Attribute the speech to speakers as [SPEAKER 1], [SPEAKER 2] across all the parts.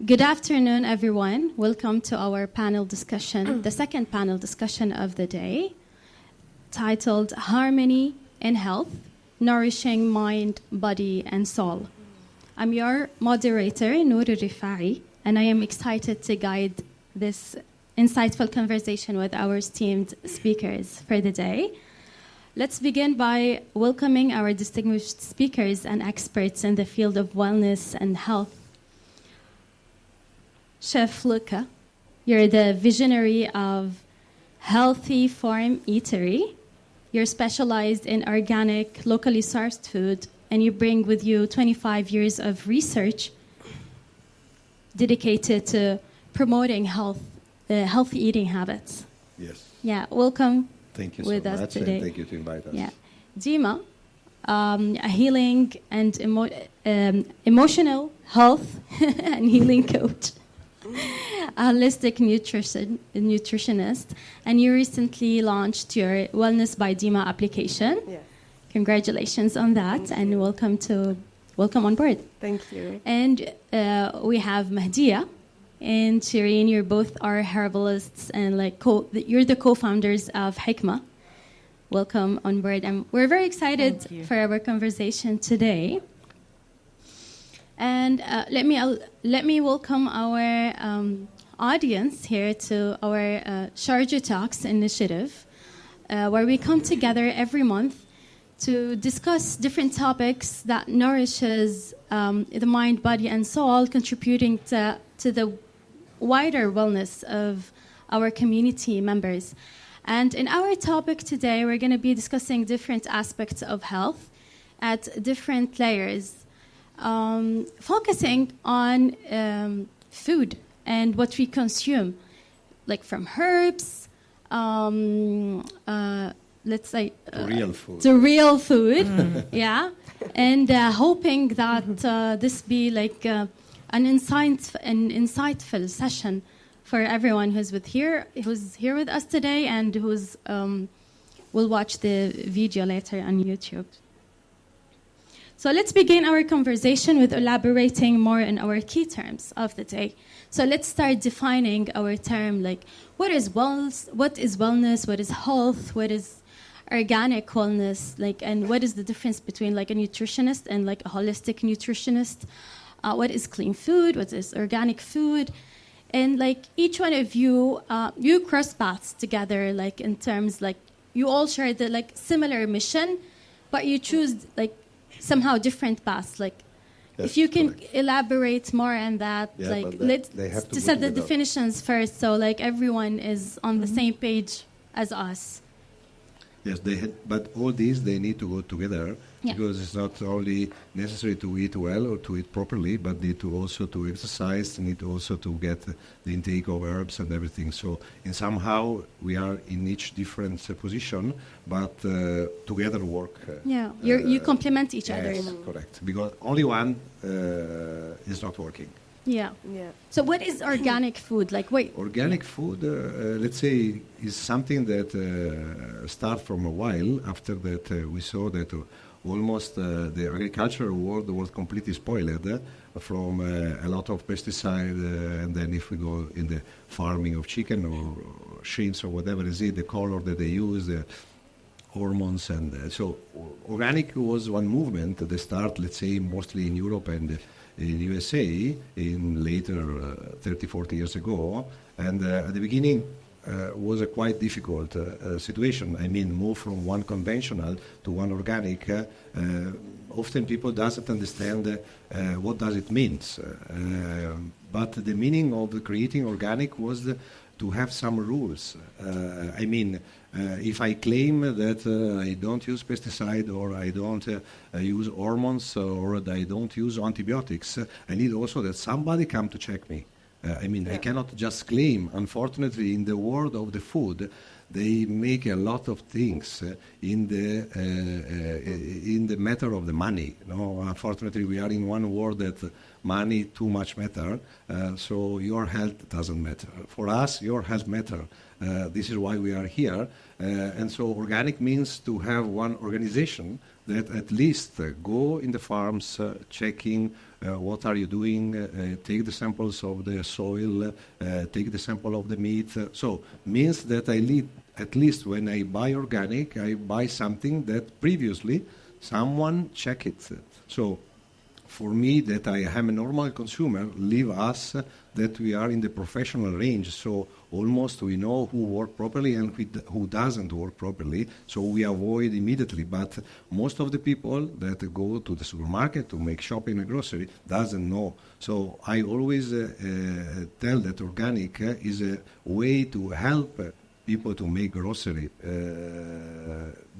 [SPEAKER 1] Good afternoon, everyone. Welcome to our panel discussion, the second panel discussion of the day, titled Harmony in Health, Nourishing Mind, Body, and Soul. I'm your moderator, Noor Rifai, and I am excited to guide this insightful conversation with our esteemed speakers for the day. Let's begin by welcoming our distinguished speakers and experts in the field of wellness and health. Chef Luca, you're the visionary of Healthy Farm Eatery. You're specialized in organic, locally sourced food, and you bring with you 25 years of research dedicated to promoting healthy eating habits.
[SPEAKER 2] Yes.
[SPEAKER 1] Yeah, welcome.
[SPEAKER 2] Thank you
[SPEAKER 1] with
[SPEAKER 2] so
[SPEAKER 1] us
[SPEAKER 2] much,
[SPEAKER 1] today.
[SPEAKER 2] and thank you to invite us.
[SPEAKER 1] Yeah, Dima, a healing and emotional health and healing coach, a holistic nutritionist, and you recently launched your Wellness by Dima application.
[SPEAKER 3] Yeah.
[SPEAKER 1] Congratulations on that,
[SPEAKER 3] Thank
[SPEAKER 1] and
[SPEAKER 3] you.
[SPEAKER 1] welcome on board.
[SPEAKER 3] Thank you.
[SPEAKER 1] And we have Mahdia and Shireen. You're both are herbalists, and you're the co-founders of Hikma. Welcome on board, and we're very excited for our conversation today. And let me welcome our audience here to our Sharjah Talks initiative, where we come together every month to discuss different topics that nourishes the mind, body, and soul, contributing to the wider wellness of our community members. And in our topic today, we're going to be discussing different aspects of health at different layers, focusing on food and what we consume, like from herbs, let's say
[SPEAKER 2] Real food.
[SPEAKER 1] to real food, yeah, and hoping that this be like an insightful session for everyone who's here with us today and who's will watch the video later on YouTube. So let's begin our conversation with elaborating more on our key terms of the day. So let's start defining our term, like what is wellness, what is health, what is organic wellness, and what is the difference between like a nutritionist and like a holistic nutritionist? What is clean food? What is organic food? And like each one of you, you cross paths together, like in terms like you all share the like similar mission, but you choose like somehow different paths. Like if you can elaborate more on that,
[SPEAKER 2] Yeah,
[SPEAKER 1] like
[SPEAKER 2] but
[SPEAKER 1] let's
[SPEAKER 2] they have to
[SPEAKER 1] set the
[SPEAKER 2] work it out.
[SPEAKER 1] definitions first, so like everyone is on the same page as us.
[SPEAKER 2] Yes, but all these they need to go together,
[SPEAKER 1] Yeah.
[SPEAKER 2] because it's not only necessary to eat well or to eat properly, but need to also to exercise, need also to get the intake of herbs and everything. So in somehow we are in each different position, but together work.
[SPEAKER 1] You complement each other.
[SPEAKER 2] Yes, correct. Because only one is not working.
[SPEAKER 1] Yeah.
[SPEAKER 3] Yeah.
[SPEAKER 1] So what is organic food? Like, wait.
[SPEAKER 2] Organic food, let's say, is something that started from a while. After that, we saw that almost the agricultural world was completely spoiled from a lot of pesticide. And then if we go in the farming of chicken or shrimps or whatever is it, the color that they use, the hormones. And so organic was one movement that started, let's say, mostly in Europe and in USA in later 30, 40 years ago. And at the beginning was a quite difficult situation. I mean, move from one conventional to one organic. Often people doesn't understand what does it means. But the meaning of creating organic was to have some rules. I mean, if I claim that I don't use pesticide or I don't use hormones or that I don't use antibiotics, I need also that somebody come to check me. I cannot just claim. Unfortunately, in the world of the food, they make a lot of things in the matter of the money. Unfortunately, we are in one world that money too much matter, so your health doesn't matter. For us, your health matter. This is why we are here. And so organic means to have one organization that at least go in the farms, checking what are you doing, take the samples of the soil, take the sample of the meat. So means that at least when I buy organic, I buy something that previously someone checked it. So for me, that I am a normal consumer, leave us that we are in the professional range. So almost we know who work properly and who doesn't work properly. So we avoid immediately. But most of the people that go to the supermarket to make shopping and grocery doesn't know. So I always tell that organic is a way to help people to make grocery.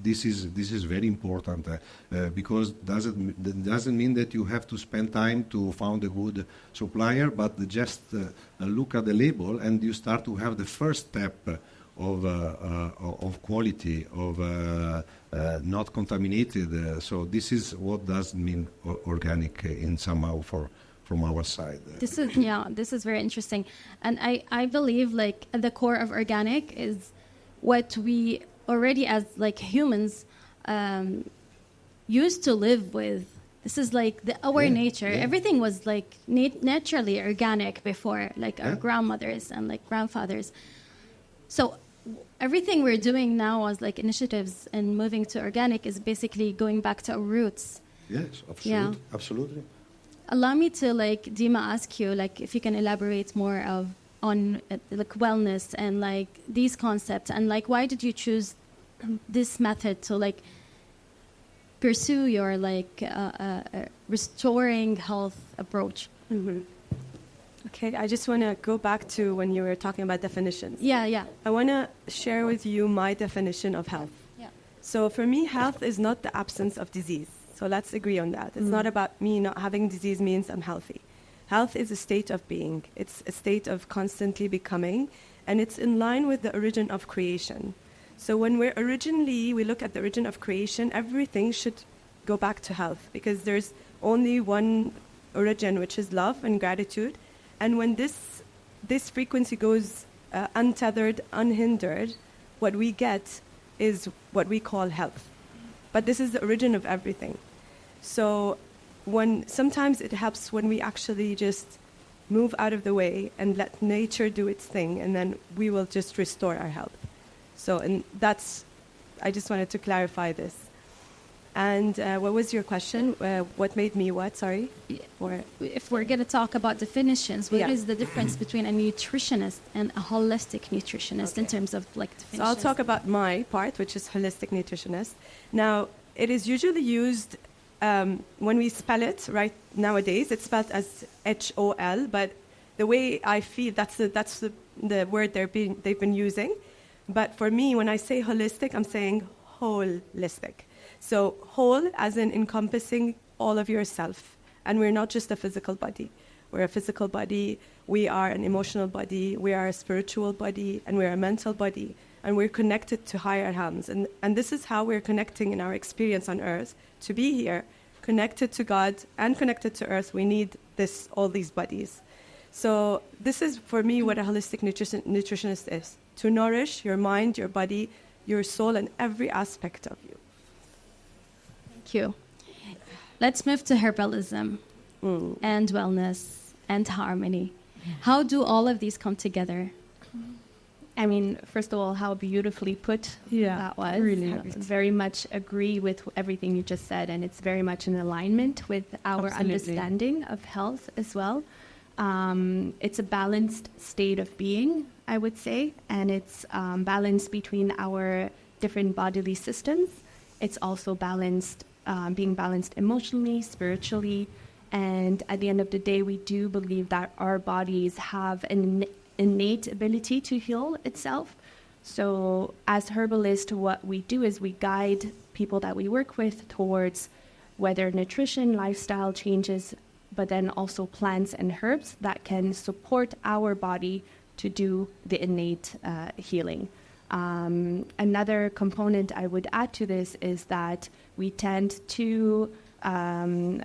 [SPEAKER 2] This is very important because doesn't mean that you have to spend time to find a good supplier, but just look at the label and you start to have the first step of quality, of not contaminated. So this is what does mean organic in somehow from our side.
[SPEAKER 1] This is very interesting, and I believe like at the core of organic is what we already as like humans used to live with. This is like our nature. Yeah. Everything was like naturally organic before, like our grandmothers and like grandfathers. So everything we're doing now as like initiatives and moving to organic is basically going back to our roots.
[SPEAKER 2] Yes, absolutely.
[SPEAKER 1] Yeah.
[SPEAKER 2] Absolutely.
[SPEAKER 1] Allow me to like Dima ask you like if you can elaborate more on like wellness and like these concepts and like why did you choose this method to like pursue your like restoring health approach?
[SPEAKER 3] Mm-hmm. Okay, I just want to go back to when you were talking about definitions.
[SPEAKER 1] Yeah.
[SPEAKER 3] I want to share with you my definition of health.
[SPEAKER 1] Yeah.
[SPEAKER 3] So for me, health is not the absence of disease. So let's agree on that. It's not about me not having disease means I'm healthy. Health is a state of being. It's a state of constantly becoming, and it's in line with the origin of creation. So when we look at the origin of creation, everything should go back to health because there's only one origin, which is love and gratitude. And when this frequency goes untethered, unhindered, what we get is what we call health. But this is the origin of everything. So sometimes it helps when we actually just move out of the way and let nature do its thing, and then we will just restore our health. So, and I just wanted to clarify this. And what was your question? What made me what? Sorry?
[SPEAKER 1] If we're going to talk about definitions, what is the difference between a nutritionist and a holistic nutritionist in terms of like definitions?
[SPEAKER 3] So I'll talk about my part, which is holistic nutritionist. Now, it is usually used when we spell it, right nowadays, it's spelled as HOL, but the way I feel, that's the word they've been using. But for me, when I say holistic, I'm saying holistic. So whole as in encompassing all of yourself. And we're not just a physical body. We're a physical body, we are an emotional body, we are a spiritual body, and we're a mental body. And we're connected to higher realms. And this is how we're connecting in our experience on earth. To be here, connected to God and connected to earth, we need all these bodies. So this is, for me, what a holistic nutritionist is. To nourish your mind, your body, your soul, and every aspect of you.
[SPEAKER 1] Thank you. Let's move to herbalism and wellness and harmony. How do all of these come together?
[SPEAKER 4] I mean, first of all, how beautifully put that was.
[SPEAKER 3] Really
[SPEAKER 4] I very much agree with everything you just said, and it's very much in alignment with our understanding of health as well. It's a balanced state of being, I would say, and it's balanced between our different bodily systems. It's also balanced, being balanced emotionally, spiritually, and at the end of the day, we do believe that our bodies have an innate ability to heal itself. So as herbalists, what we do is we guide people that we work with towards whether nutrition, lifestyle changes, but then also plants and herbs that can support our body to do the innate healing. Another component I would add to this is that we tend to, to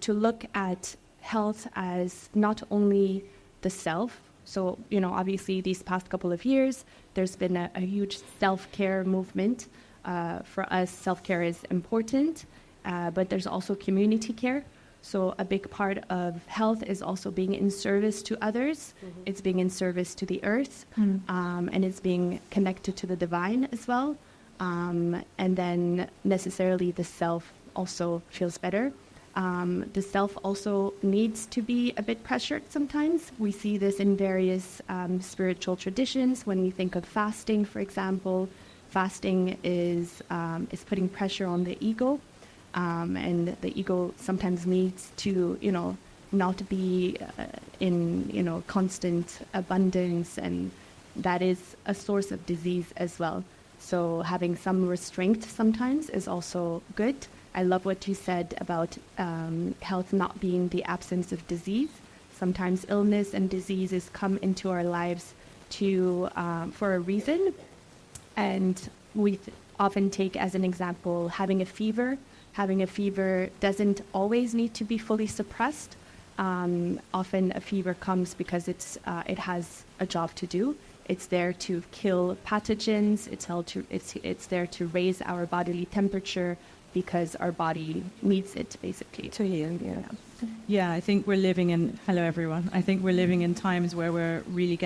[SPEAKER 4] look at health as not only the self. So, obviously these past couple of years, there's been a huge self-care movement. For us, self-care is important, but there's also community care. So a big part of health is also being in service to others. It's being in service to the earth, and it's being connected to the divine as well. And then necessarily the self also feels better. The self also needs to be a bit pressured sometimes. We see this in various spiritual traditions. When we think of fasting, for example, fasting is putting pressure on the ego. And the ego sometimes needs to, not be in, constant abundance, and that is a source of disease as well. So having some restraint sometimes is also good. I love what you said about health not being the absence of disease. Sometimes illness and diseases come into our lives for a reason, and we often take as an example having a fever. Having a fever doesn't always need to be fully suppressed. Often a fever comes because it has a job to do. It's there to kill pathogens. It's there to raise our bodily temperature because our body needs it, basically.
[SPEAKER 3] To heal, yeah.
[SPEAKER 5] Yeah, I think we're living in... Hello, everyone. I think we're living in times where we're really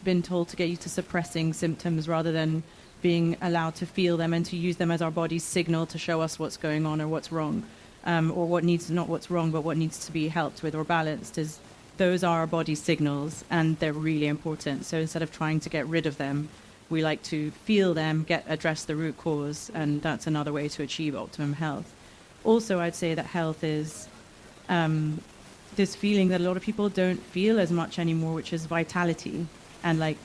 [SPEAKER 5] been told to get used to suppressing symptoms rather than being allowed to feel them and to use them as our body's signal to show us what's going on or what's wrong, or not what's wrong, but what needs to be helped with or balanced. Those are our body's signals, and they're really important. So instead of trying to get rid of them, we like to feel them, address the root cause, and that's another way to achieve optimum health. Also, I'd say that health is this feeling that a lot of people don't feel as much anymore, which is vitality, and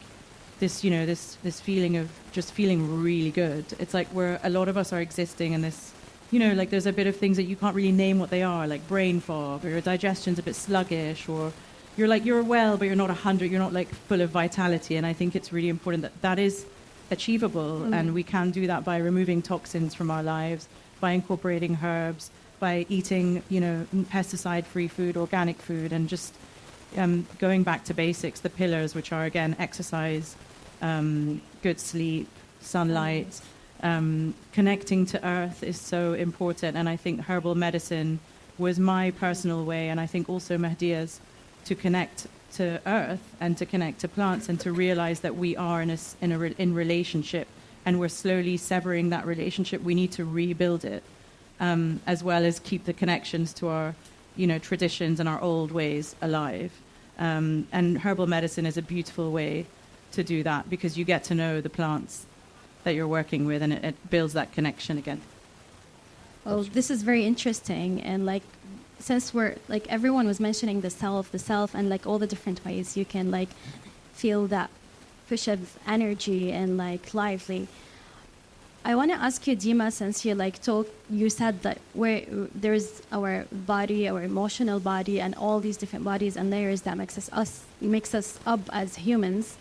[SPEAKER 5] this feeling of just feeling really good. It's like a lot of us are existing in this, there's a bit of things that you can't really name what they are, like brain fog, or your digestion's a bit sluggish, or you're well, but you're not 100, you're not full of vitality. And I think it's really important that is achievable, and we can do that by removing toxins from our lives, by incorporating herbs, by eating, pesticide-free food, organic food, and just going back to basics, the pillars, which are, again, exercise, good sleep, sunlight, connecting to earth is so important. And I think herbal medicine was my personal way, and I think also Mahdia's, to connect to earth and to connect to plants and to realize that we are in relationship, and we're slowly severing that relationship. We need to rebuild it, as well as keep the connections to our traditions and our old ways alive. And herbal medicine is a beautiful way to do that, because you get to know the plants that you're working with, and it builds that connection again.
[SPEAKER 1] Well, this is very interesting, and since we're everyone was mentioning the self, and all the different ways you can feel that push of energy and lively. I want to ask you, Dima, since you said that where there's our body, our emotional body, and all these different bodies and layers that makes us up as humans.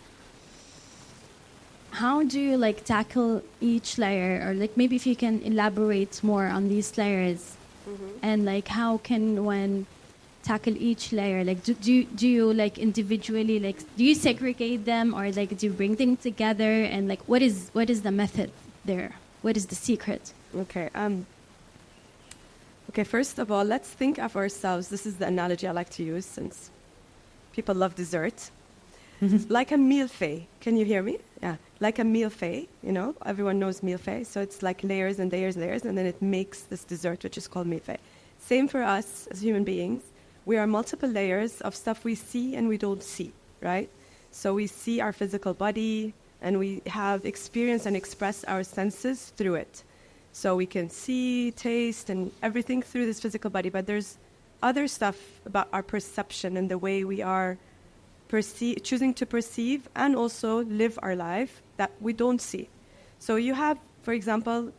[SPEAKER 1] How do you tackle each layer, or maybe if you can elaborate more on these layers, and how can one tackle each layer? Do you individually do you segregate them, or do you bring them together, and what is the method there? What is the secret?
[SPEAKER 3] Okay. First of all, let's think of ourselves. This is the analogy I like to use since people love dessert. Like a milfei. Can you hear me? Yeah. Like a milfei, everyone knows milfei. So it's layers and layers and layers, and then it makes this dessert, which is called milfei. Same for us as human beings. We are multiple layers of stuff we see and we don't see, right? So we see our physical body, and we have experience and express our senses through it. So we can see, taste, and everything through this physical body. But there's other stuff about our perception and the way we are choosing to perceive and also live our life that we don't see. So you have, for example,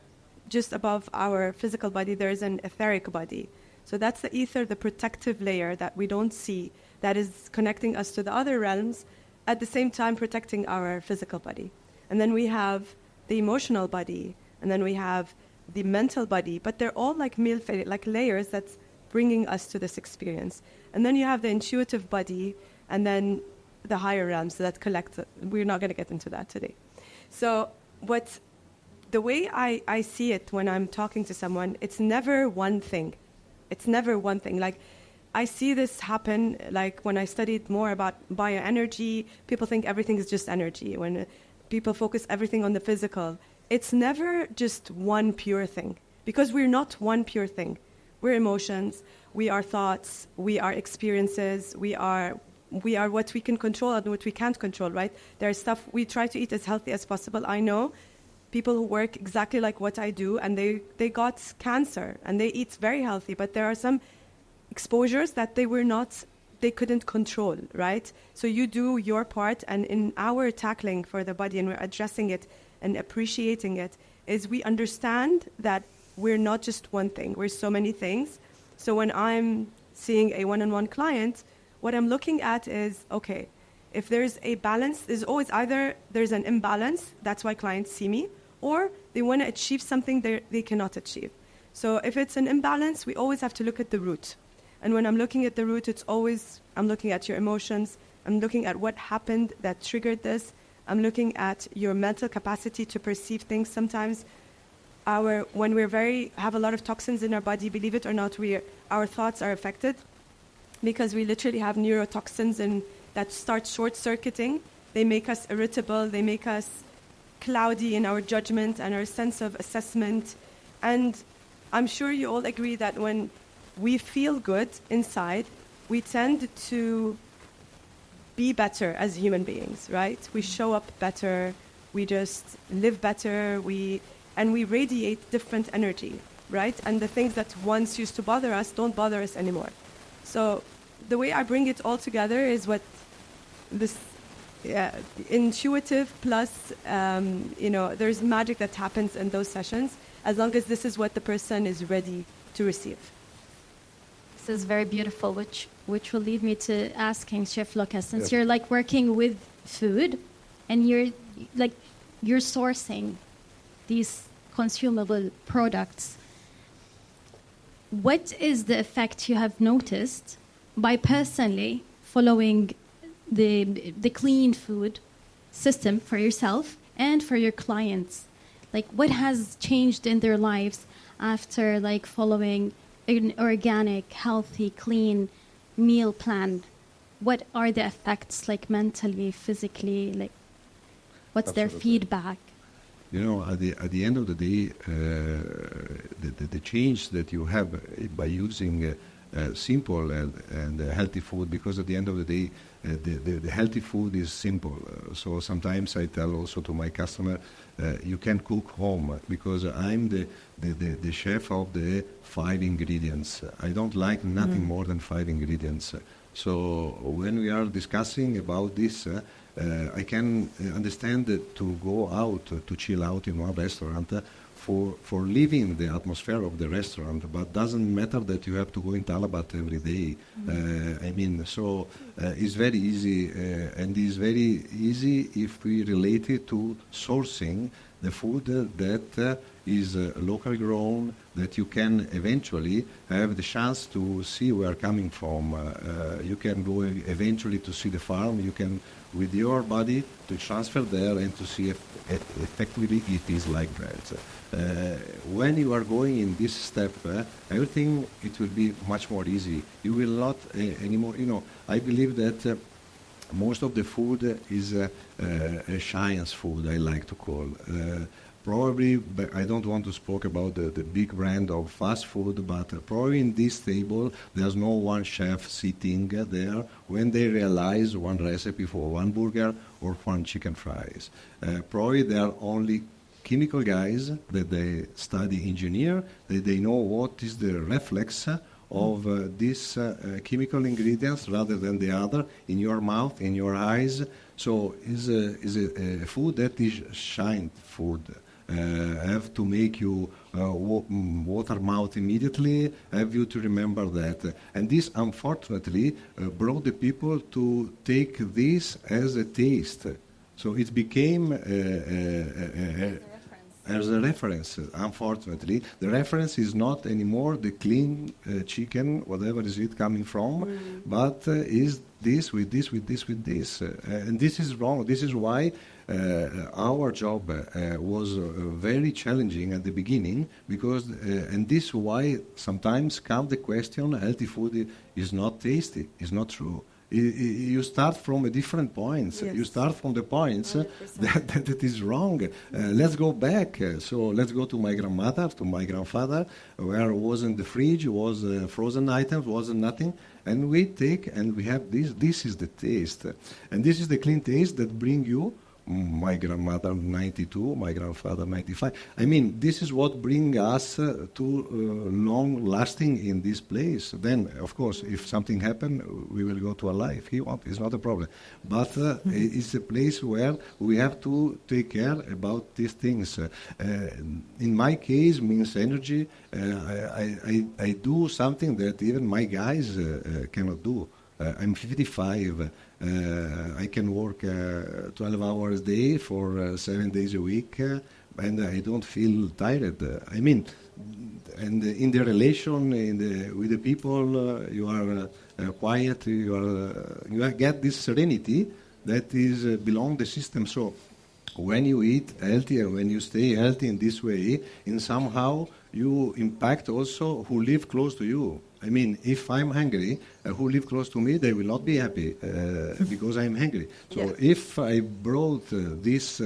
[SPEAKER 3] just above our physical body, there is an etheric body. So that's the ether, the protective layer that we don't see, that is connecting us to the other realms, at the same time protecting our physical body. And then we have the emotional body, and then we have the mental body, but they're all like layers that's bringing us to this experience. And then you have the intuitive body, and then the higher realms that collect. We're not going to get into that today. So the way I see it when I'm talking to someone, it's never one thing. It's never one thing. Like, I see this happen, like when I studied more about bioenergy, people think everything is just energy. When people focus everything on the physical, it's never just one pure thing, because we're not one pure thing. We're emotions, we are thoughts, we are experiences, we are what we can control and what we can't control, right? There's stuff we try to eat as healthy as possible. I know people who work exactly like what I do, and they got cancer and they eat very healthy, but there are some exposures that they couldn't control, right? So you do your part, and in our tackling for the body, and we're addressing it and appreciating it, is we understand that we're not just one thing, we're so many things. So when I'm seeing a one-on-one client, what I'm looking at is, okay, if there's a balance, there's always either there's an imbalance, that's why clients see me, or they want to achieve something they cannot achieve. So if it's an imbalance, we always have to look at the root. And when I'm looking at the root, it's always, I'm looking at your emotions, I'm looking at what happened that triggered this, I'm looking at your mental capacity to perceive things. Sometimes when we're have a lot of toxins in our body, believe it or not, our thoughts are affected, because we literally have neurotoxins that start short-circuiting. They make us irritable, they make us cloudy in our judgment and our sense of assessment. And I'm sure you all agree that when we feel good inside, we tend to be better as human beings, right? We show up better, we just live better, and we radiate different energy, right? And the things that once used to bother us don't bother us anymore. So the way I bring it all together is what this intuitive plus, there's magic that happens in those sessions, as long as this is what the person is ready to receive.
[SPEAKER 1] This is very beautiful, which will lead me to asking Chef Lucas, since you're like working with food, and you're sourcing these consumable products. What is the effect you have noticed by personally following the clean food system for yourself and for your clients? Like, what has changed in their lives after like following an organic, healthy, clean meal plan? What are the effects, like mentally, physically? Like, what's
[SPEAKER 2] Absolutely.
[SPEAKER 1] their feedback?
[SPEAKER 2] You know, at the end of the day, the change that you have by using simple and healthy food, because at the end of the day, the healthy food is simple. So sometimes I tell also to my customer, you can cook home, because I'm the chef of the 5 ingredients. I don't like nothing more than 5 ingredients. So when we are discussing about this, I can understand that to go out, to chill out in one restaurant, for living the atmosphere of the restaurant, but doesn't matter that you have to go in Talabat every day. It's very easy, and it's very easy if we relate it to sourcing the food that is local grown, that you can eventually have the chance to see where coming from. You can go eventually to see the farm. You can, with your body, to transfer there and to see if effectively it is like that. When you are going in this step, everything, it will be much more easy. You will not anymore, I believe that most of the food is a science food, I like to call. Probably, but I don't want to speak about the big brand of fast food, but probably in this table, there's no one chef sitting there when they realize one recipe for one burger or one chicken fries. Probably there are only chemical guys that they study engineer, that they know what is the reflex of these chemical ingredients rather than the other in your mouth, in your eyes. So is a food that is shine food. Have to make you water mouth immediately, have you to remember that. And this, unfortunately, brought the people to take this as a taste. So it became as a reference. Unfortunately, the reference is not anymore the clean chicken, whatever is it coming from, but is this, with this, with this, with this. And this is wrong. This is why our job was very challenging at the beginning, because, and this is why sometimes comes the question, healthy food is not tasty. It's not true. You start from a different points.
[SPEAKER 3] Yes.
[SPEAKER 2] You start from the points that it is wrong. Let's go back. So let's go to my grandmother, to my grandfather, where wasn't the fridge, was frozen items, wasn't nothing. And we take and we have this. This is the taste. And this is the clean taste that bring you, my grandmother 92, my grandfather 95. I mean, this is what brings us to long lasting in this place. Then, of course, if something happens, we will go to a life. It's not a problem. But it's a place where we have to take care about these things. In my case, means energy. I do something that even my guys cannot do. I'm 55. I can work 12 hours a day for 7 days a week, and I don't feel tired. I mean, and in the relation with the people, you are quiet. You get this serenity that is belong the system. So when you eat healthy and when you stay healthy in this way, in somehow you impact also who live close to you. I mean, if I'm hungry, who live close to me, they will not be happy because I'm hungry. So if I brought this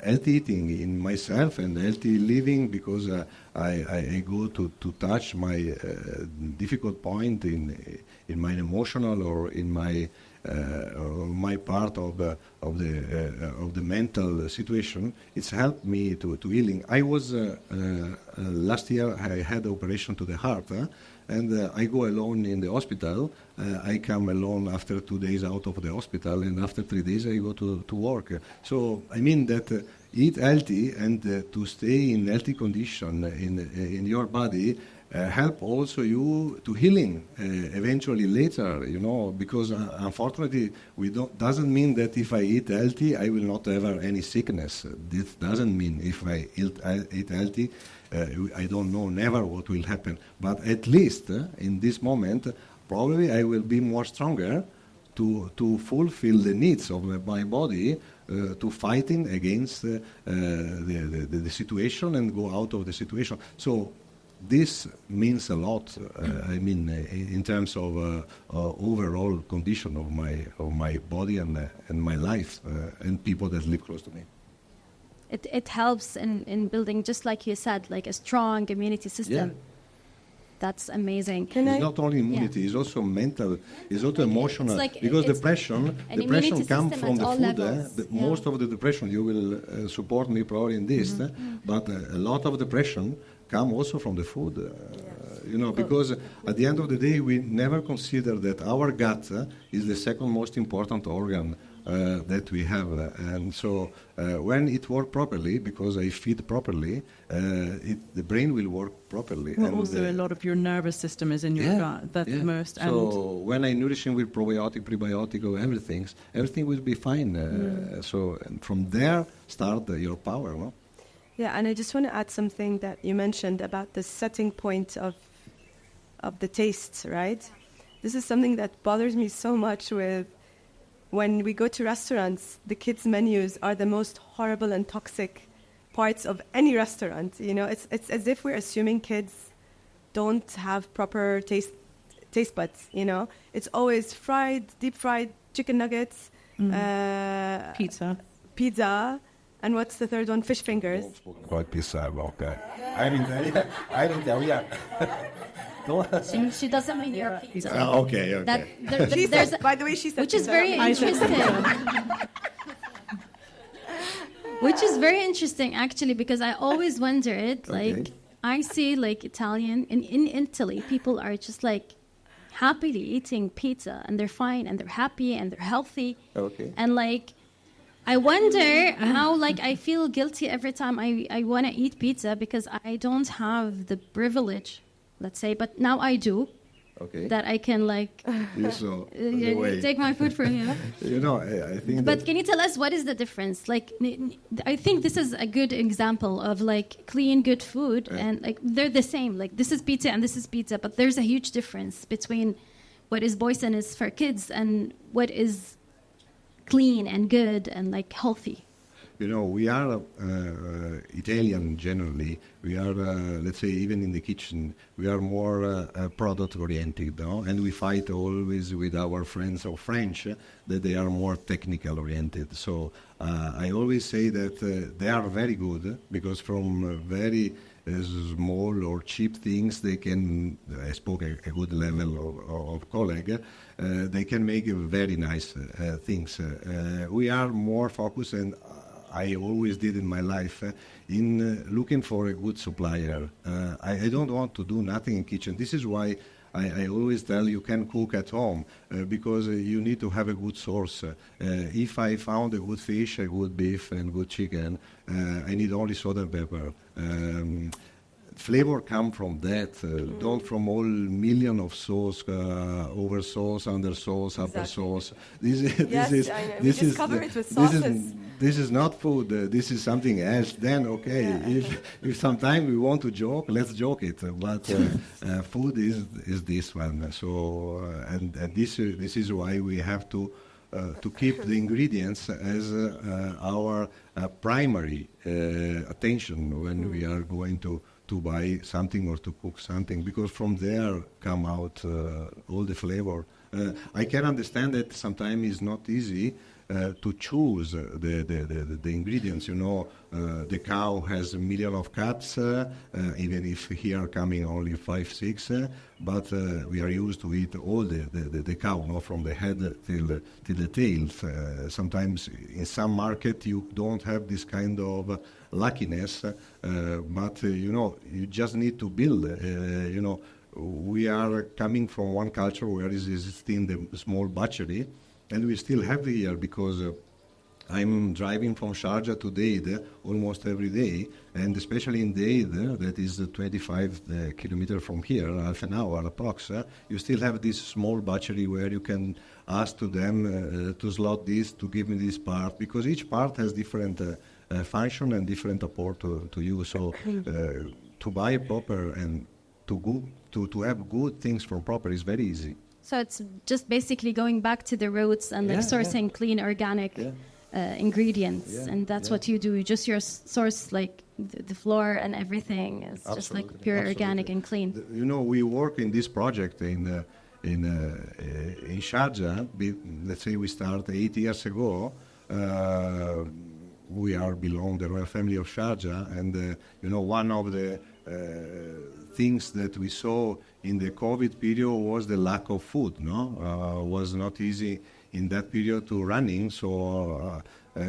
[SPEAKER 2] healthy eating in myself and healthy living, because I go to touch my difficult point in my emotional or in my part of the mental situation, it's helped me to healing. I was last year I had operation to the heart. And I go alone in the hospital. I come alone after 2 days out of the hospital, and after 3 days I go to work. So I mean that eat healthy and to stay in healthy condition in your body help also you to healing eventually later. You know, because unfortunately doesn't mean that if I eat healthy I will not have any sickness. This doesn't mean if I eat healthy. I don't know never what will happen, but at least in this moment, probably I will be more stronger to fulfill the needs of my body, to fighting against the situation and go out of the situation. So this means a lot. I mean, in terms of overall condition of my body and my life and people that live close to me.
[SPEAKER 1] It helps in building, just like you said, like a strong immunity system.
[SPEAKER 2] Yeah.
[SPEAKER 1] That's amazing.
[SPEAKER 2] It's not only immunity, it's also mental, it's also emotional.
[SPEAKER 1] Like
[SPEAKER 2] because depression comes from the food.
[SPEAKER 1] Yeah.
[SPEAKER 2] Most of the depression, you will support me probably in this, but a lot of depression come also from the food. You know, because at the end of the day, we never consider that our gut is the second most important organ that we have. And so when it works properly, because I feed properly, the brain will work properly.
[SPEAKER 5] Well,
[SPEAKER 2] and
[SPEAKER 5] also, a lot of your nervous system is in your gut. That's most.
[SPEAKER 2] So when I nourish him with probiotic, prebiotic, or everything will be fine. So and from there, start your power. No?
[SPEAKER 3] Yeah, and I just want to add something that you mentioned about the setting point of the tastes, right? This is something that bothers me so much with when we go to restaurants. The kids' menus are the most horrible and toxic parts of any restaurant. You know, it's as if we're assuming kids don't have proper taste buds. You know, it's always deep fried chicken nuggets, pizza, and what's the third one? Fish fingers.
[SPEAKER 2] Quite pizza, okay. I didn't tell you.
[SPEAKER 1] She doesn't mean your pizza.
[SPEAKER 2] Okay.
[SPEAKER 3] By the way, she said
[SPEAKER 1] which is very interesting. Which is very interesting, actually, because I always wondered, like, I see, like, Italian, in Italy, people are just, like, happily eating pizza, and they're fine, and they're happy, and they're healthy.
[SPEAKER 2] Okay.
[SPEAKER 1] And, like, I wonder how, like, I feel guilty every time I want to eat pizza because I don't have the privilege, let's say, but now I do.
[SPEAKER 2] Okay.
[SPEAKER 1] That I can, like, take my food from you.
[SPEAKER 2] You know, I think.
[SPEAKER 1] But can you tell us what is the difference? Like, I think this is a good example of, like, clean, good food, and, like, they're the same. Like, this is pizza and this is pizza, but there's a huge difference between what is poisonous for kids and what is clean and good and like healthy.
[SPEAKER 2] You know, we are Italian generally. We are, let's say, even in the kitchen, we are more product-oriented, no? And we fight always with our friends of French that they are more technical-oriented. So I always say that they are very good because from very small or cheap things, they can, I spoke a good level of colleague, they can make very nice things. We are more focused, and I always did in my life, in looking for a good supplier. I don't want to do nothing in kitchen. This is why I always tell you can cook at home, because you need to have a good source. If I found a good fish, a good beef, and good chicken, I need only salt and pepper. Flavor come from that, don't from all million of sauce, over sauce, under sauce, upper sauce. This is not food. This is something else. Then if sometime we want to joke, let's joke it. But food is this one. So and this is why we have to keep the ingredients as our primary attention when we are going to buy something or to cook something, because from there come out all the flavor. I can understand that sometimes it's not easy to choose the ingredients. You know, the cow has a million of cuts, even if here coming only 5, 6, but we are used to eat all the cow, no, from the head till the tail. Sometimes in some market you don't have this kind of luckiness, but you know, you just need to build. You know, we are coming from one culture where is existing the small butchery, and we still have here because I'm driving from Sharjah to Dade almost every day, and especially in Dade, that is 25 kilometers from here, half an hour approx, you still have this small butchery where you can ask to them to slot this, to give me this part, because each part has different function and different support to you. So to buy proper and to have good things from proper is very easy.
[SPEAKER 1] So it's just basically going back to the roots and like sourcing clean organic ingredients, and that's what you do. You just your source like the flour and everything is just like pure organic and clean.
[SPEAKER 2] You know, we work in this project in Sharjah. Let's say we started 8 years ago. We are belong the royal family of Sharjah, and you know, one of the things that we saw in the COVID period was the lack of food. No, was not easy in that period to running. So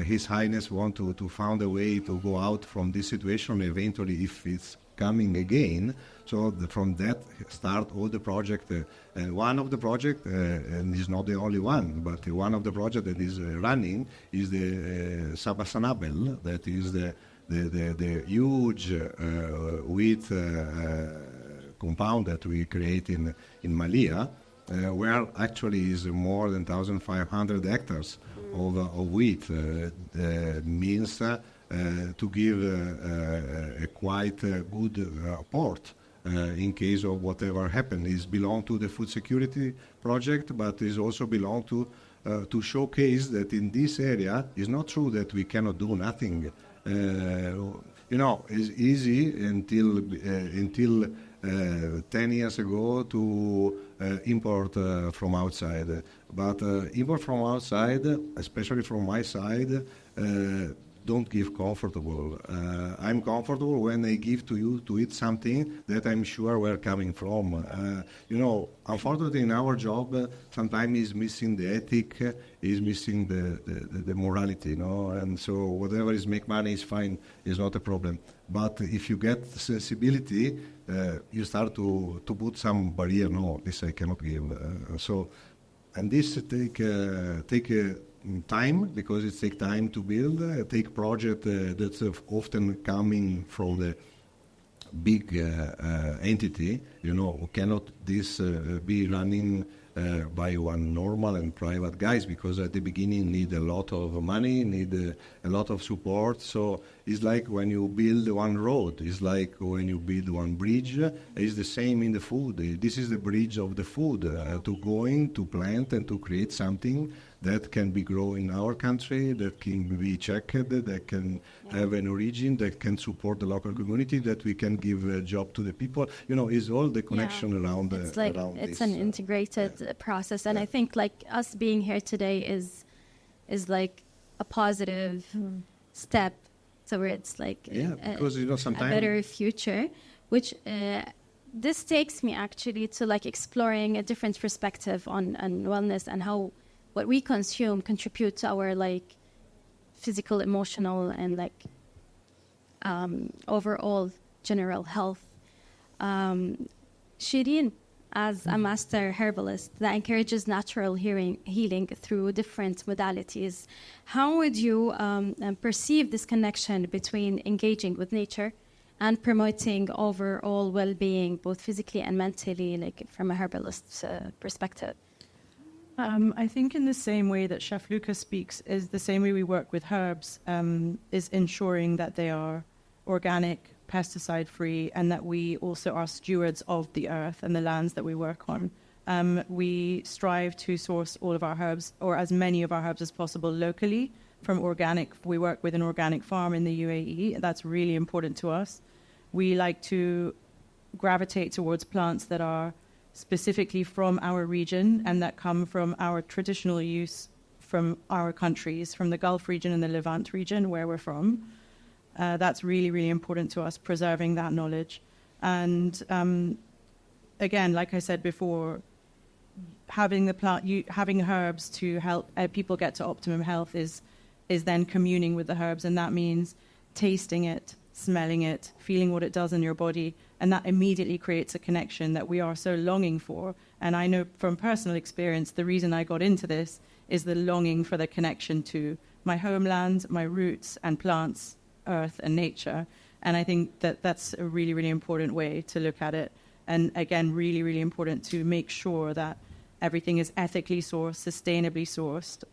[SPEAKER 2] His Highness want to find a way to go out from this situation eventually if it's coming again. So from that start all the project. One of the project, and it's not the only one, but one of the project that is running is the Sabasanabel, that is the huge wheat compound that we create in Malia, where actually is more than 1,500 hectares of wheat. Means to give a quite good port in case of whatever happens. It belongs to the food security project, but it also belongs to showcase that in this area it's not true that we cannot do nothing. You know, it's easy until 10 years ago to import from outside. But import from outside, especially from my side, don't give comfortable. I'm comfortable when I give to you to eat something that I'm sure where coming from. You know, unfortunately in our job, sometimes is missing the ethic, is missing the morality, you know, and so whatever is make money is fine, is not a problem. But if you get sensibility, you start to put some barrier. No, this I cannot give. And this take time, because it takes time to build. Take project that's often coming from the big entity. You know, cannot this be running by one normal and private guys, because at the beginning need a lot of money, need a lot of support. So it's like when you build one road, it's like when you build one bridge. It's the same in the food. This is the bridge of the food, to going to plant and to create something that can be grown in our country, that can be checked, that can have an origin, that can support the local community, that we can give a job to the people. You know, it's all the connection around
[SPEAKER 1] it's like
[SPEAKER 2] around
[SPEAKER 1] it's
[SPEAKER 2] this,
[SPEAKER 1] an integrated process, and I think like us being here today is like a positive step towards like
[SPEAKER 2] because you know
[SPEAKER 1] a
[SPEAKER 2] sometimes
[SPEAKER 1] better future, which this takes me actually to like exploring a different perspective on wellness and how what we consume contribute to our like physical, emotional, and like overall general health. Shireen, as a master herbalist that encourages natural healing through different modalities, how would you perceive this connection between engaging with nature and promoting overall well-being, both physically and mentally, like from a herbalist's perspective?
[SPEAKER 5] I think in the same way that Chef Lucas speaks is the same way we work with herbs, is ensuring that they are organic, pesticide-free, and that we also are stewards of the earth and the lands that we work on. We strive to source all of our herbs, or as many of our herbs as possible, locally from organic. We work with an organic farm in the UAE. That's really important to us. We like to gravitate towards plants that are specifically from our region and that come from our traditional use from our countries, from the Gulf region and the Levant region where we're from. That's really, really important to us, preserving that knowledge. And again, like I said before, having having herbs to help people get to optimum health is then communing with the herbs, and that means tasting it, smelling it, feeling what it does in your body, and that immediately creates a connection that we are so longing for. And I know from personal experience, the reason I got into this is the longing for the connection to my homeland, my roots and plants, earth and nature. And I think that that's a really, really important way to look at it. And again, really, really important to make sure that everything is ethically sourced, sustainably sourced,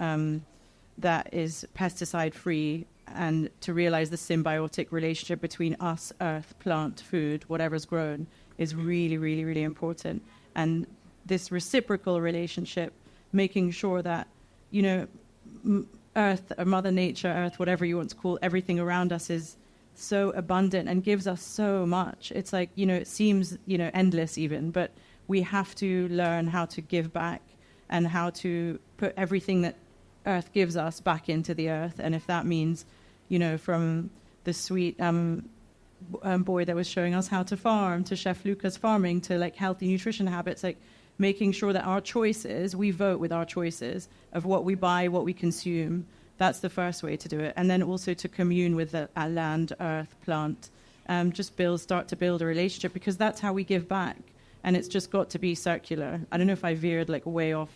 [SPEAKER 5] that is pesticide-free, and to realize the symbiotic relationship between us, earth, plant, food, whatever's grown, is really, really, really important. And this reciprocal relationship, making sure that, you know, earth, or Mother Nature, earth, whatever you want to call everything around us, is so abundant and gives us so much. It's like, you know, it seems, you know, endless even, but we have to learn how to give back and how to put everything that earth gives us back into the earth. And if that means, you know, from the sweet boy that was showing us how to farm, to Chef Lucas farming, to like healthy nutrition habits, like making sure that our choices, we vote with our choices of what we buy, what we consume. That's the first way to do it. And then also to commune with the land, earth, plant, start to build a relationship, because that's how we give back. And it's just got to be circular. I don't know if I veered like way off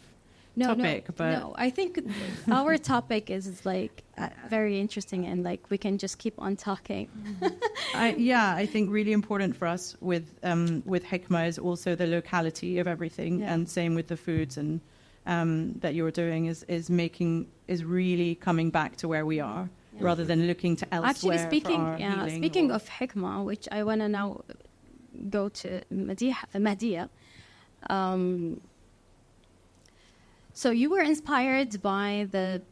[SPEAKER 5] topic, but
[SPEAKER 1] no, I think our topic is like very interesting, and like we can just keep on talking.
[SPEAKER 5] I think really important for us with hikmah is also the locality of everything, and same with the foods and that you're doing is really coming back to where we are, rather than looking to elsewhere.
[SPEAKER 1] Actually, speaking
[SPEAKER 5] or
[SPEAKER 1] of hikmah, which I want to now go to Mahdiya. So you were inspired by the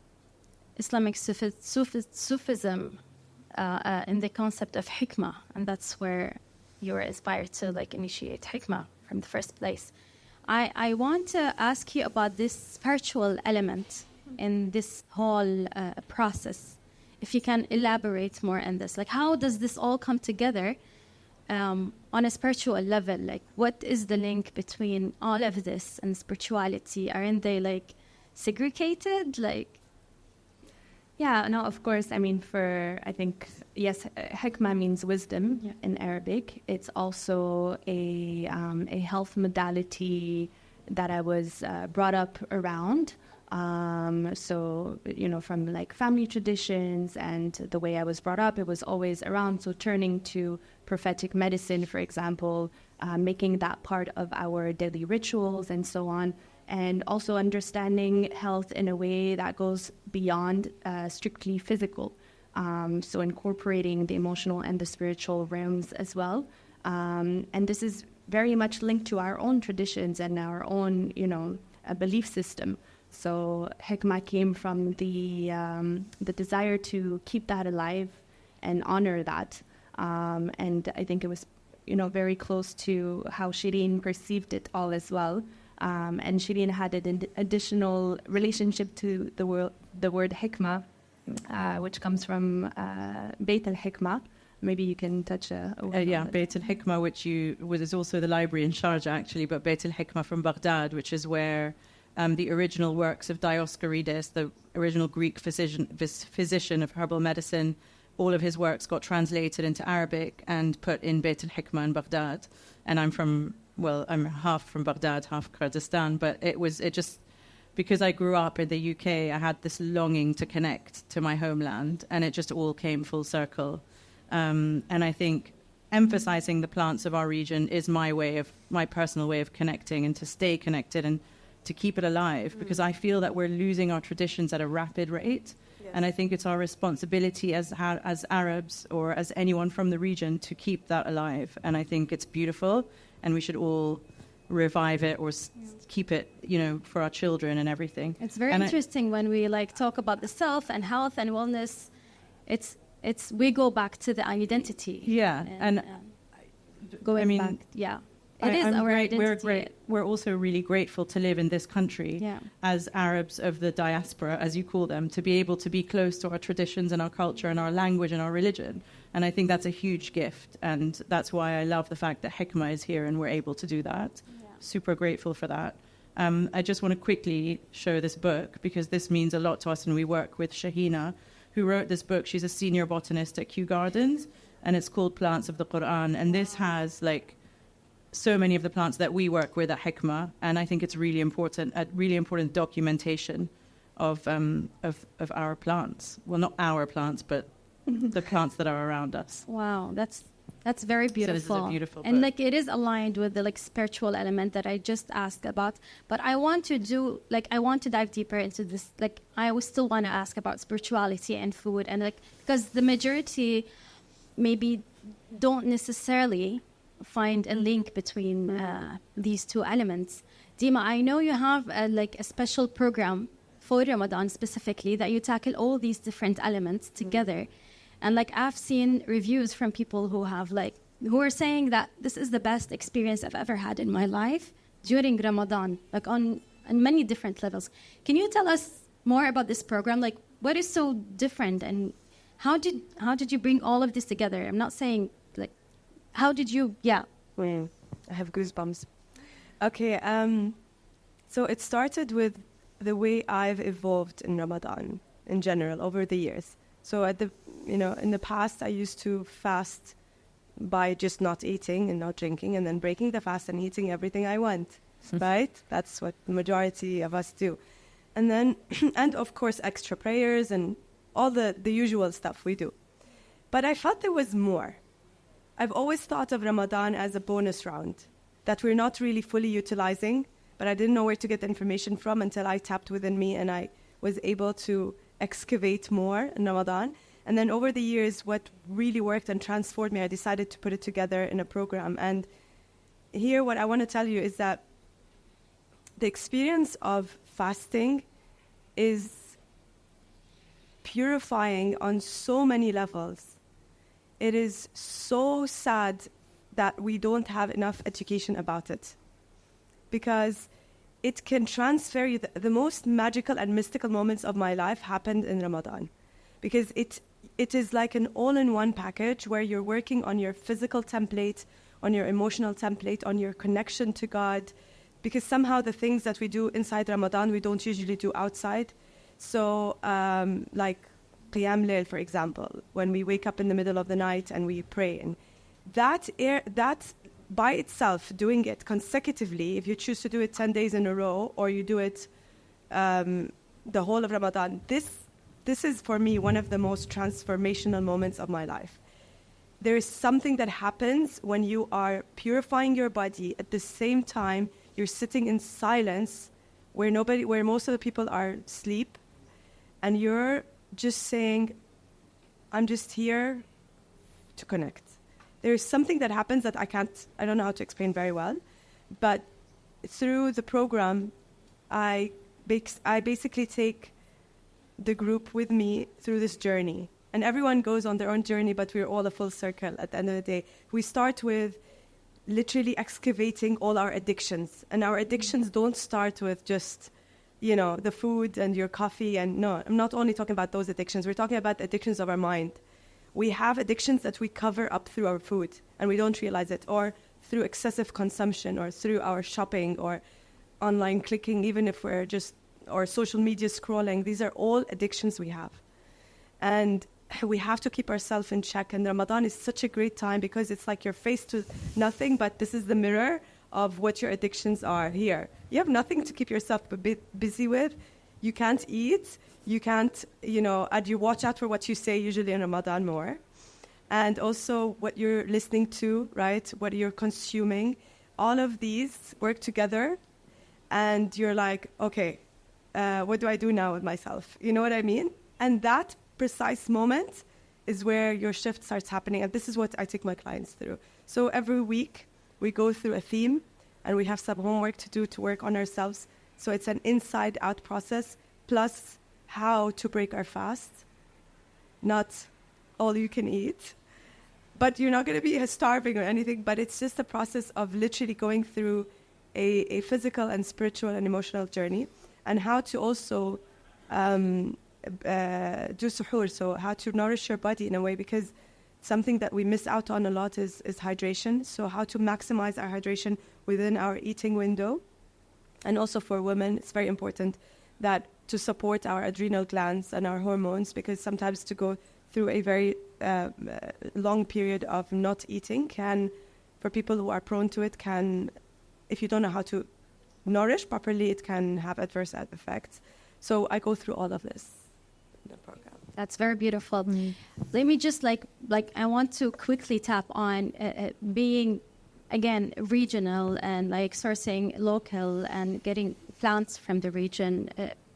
[SPEAKER 1] Islamic Sufism in the concept of hikmah, and that's where you were inspired to like initiate hikmah from the first place. I want to ask you about this spiritual element in this whole process. If you can elaborate more on this, like how does this all come together on a spiritual level? Like what is the link between all of this and spirituality? Aren't they like segregated? Like,
[SPEAKER 4] yeah, no, of course. I mean, I think, yes, hikmah means wisdom in Arabic. It's also a health modality that I was brought up around. So, you know, from like family traditions and the way I was brought up, it was always around. So turning to prophetic medicine, for example, making that part of our daily rituals and so on. and also understanding health in a way that goes beyond strictly physical. So incorporating the emotional and the spiritual realms as well. And this is very much linked to our own traditions and our own, belief system. So hikmah came from the desire to keep that alive and honor that. And I think it was, very close to how Shireen perceived it all as well. And Shireen had an additional relationship to the word hikmah, which comes from Bayt al-Hikmah. Maybe you can touch a word on
[SPEAKER 5] Bayt al-Hikmah, which is also the library in Sharjah, actually, but Bayt al-Hikmah from Baghdad, which is where the original works of Dioscorides, the original Greek physician of herbal medicine, all of his works got translated into Arabic and put in Bayt al-Hikmah in Baghdad. And I'm half from Baghdad, half Kurdistan, but because I grew up in the UK, I had this longing to connect to my homeland, and it just all came full circle. And I think emphasizing the plants of our region is my personal way of connecting and to stay connected and to keep it alive, because I feel that we're losing our traditions at a rapid rate. Yes. And I think it's our responsibility as Arabs or as anyone from the region to keep that alive. And I think it's beautiful, and we should all revive it or keep it, for our children and everything.
[SPEAKER 1] It's very interesting when we talk about the self and health and wellness. We go back to the identity.
[SPEAKER 5] Yeah,
[SPEAKER 1] back. Yeah. It is our identity.
[SPEAKER 5] We're also really grateful to live in this country as Arabs of the diaspora, as you call them, to be able to be close to our traditions and our culture and our language and our religion. And I think that's a huge gift. And that's why I love the fact that hikmah is here and we're able to do that. Yeah. Super grateful for that. I just want to quickly show this book because this means a lot to us, and we work with Shahina, who wrote this book. She's a senior botanist at Kew Gardens, and it's called Plants of the Quran. And this has so many of the plants that we work with at hikmah, and I think it's really important documentation of our plants. Well, not our plants, but the plants that are around us.
[SPEAKER 1] Wow, that's very beautiful.
[SPEAKER 5] So this is a beautiful book.
[SPEAKER 1] And it is aligned with the spiritual element that I just asked about. But I want to I want to dive deeper into this. I still want to ask about spirituality and food, and because the majority maybe don't necessarily find a link between these two elements. Dima, I know you have a special program for Ramadan specifically that you tackle all these different elements together. And I've seen reviews from people who have who are saying that this is the best experience I've ever had in my life during Ramadan, on many different levels. Can you tell us more about this program? What is so different, and how did you bring all of this together? I'm not saying how did you? Yeah.
[SPEAKER 3] I have goosebumps. Okay. So it started with the way I've evolved in Ramadan in general over the years. So in the past, I used to fast by just not eating and not drinking, and then breaking the fast and eating everything I want. Right? That's what the majority of us do. And then, and of course, extra prayers and all the usual stuff we do. But I felt there was more. I've always thought of Ramadan as a bonus round that we're not really fully utilizing, but I didn't know where to get the information from until I tapped within me and I was able to excavate more in Ramadan. And then over the years, what really worked and transformed me, I decided to put it together in a program. And here, what I want to tell you is that the experience of fasting is purifying on so many levels. It is so sad that we don't have enough education about it, because it can transfer you. The most magical and mystical moments of my life happened in Ramadan, because it is like an all-in-one package where you're working on your physical template, on your emotional template, on your connection to God, because somehow the things that we do inside Ramadan, we don't usually do outside. So Qiyam Layl, for example, when we wake up in the middle of the night and we pray. And that by itself, doing it consecutively, if you choose to do it 10 days in a row, or you do it the whole of Ramadan, this is for me one of the most transformational moments of my life. There is something that happens when you are purifying your body. At the same time, you're sitting in silence where most of the people are asleep, and you're just saying, I'm just here to connect. There's something that happens that I don't know how to explain very well, but through the program, I basically take the group with me through this journey. And everyone goes on their own journey, but we're all a full circle at the end of the day. We start with literally excavating all our addictions. And our addictions don't start with just, the food and your coffee. And no, I'm not only talking about those addictions. We're talking about addictions of our mind. We have addictions that we cover up through our food, and we don't realize it, or through excessive consumption, or through our shopping, or online clicking, even if we're or social media scrolling. These are all addictions we have. And we have to keep ourselves in check. And Ramadan is such a great time because it's like you're faced with nothing, but this is the mirror of what your addictions are here. You have nothing to keep yourself busy with. You can't eat. You can't, and you watch out for what you say usually in Ramadan more. And also what you're listening to, right? What you're consuming. All of these work together. And you're like, okay, what do I do now with myself? You know what I mean? And that precise moment is where your shift starts happening. And this is what I take my clients through. So every week we go through a theme and we have some homework to do to work on ourselves. So it's an inside out process, plus how to break our fast, not all you can eat. But you're not going to be starving or anything, but it's just a process of literally going through a physical and spiritual and emotional journey, and how to also do suhoor, so how to nourish your body in a way, because something that we miss out on a lot is hydration. So how to maximize our hydration within our eating window. And also for women, it's very important that to support our adrenal glands and our hormones, because sometimes to go through a very long period of not eating for people who are prone to it, if you don't know how to nourish properly, it can have adverse effects. So I go through all of this in the program.
[SPEAKER 1] That's very beautiful. Let me just I want to quickly tap on being, again, regional and sourcing local and getting plants from the region,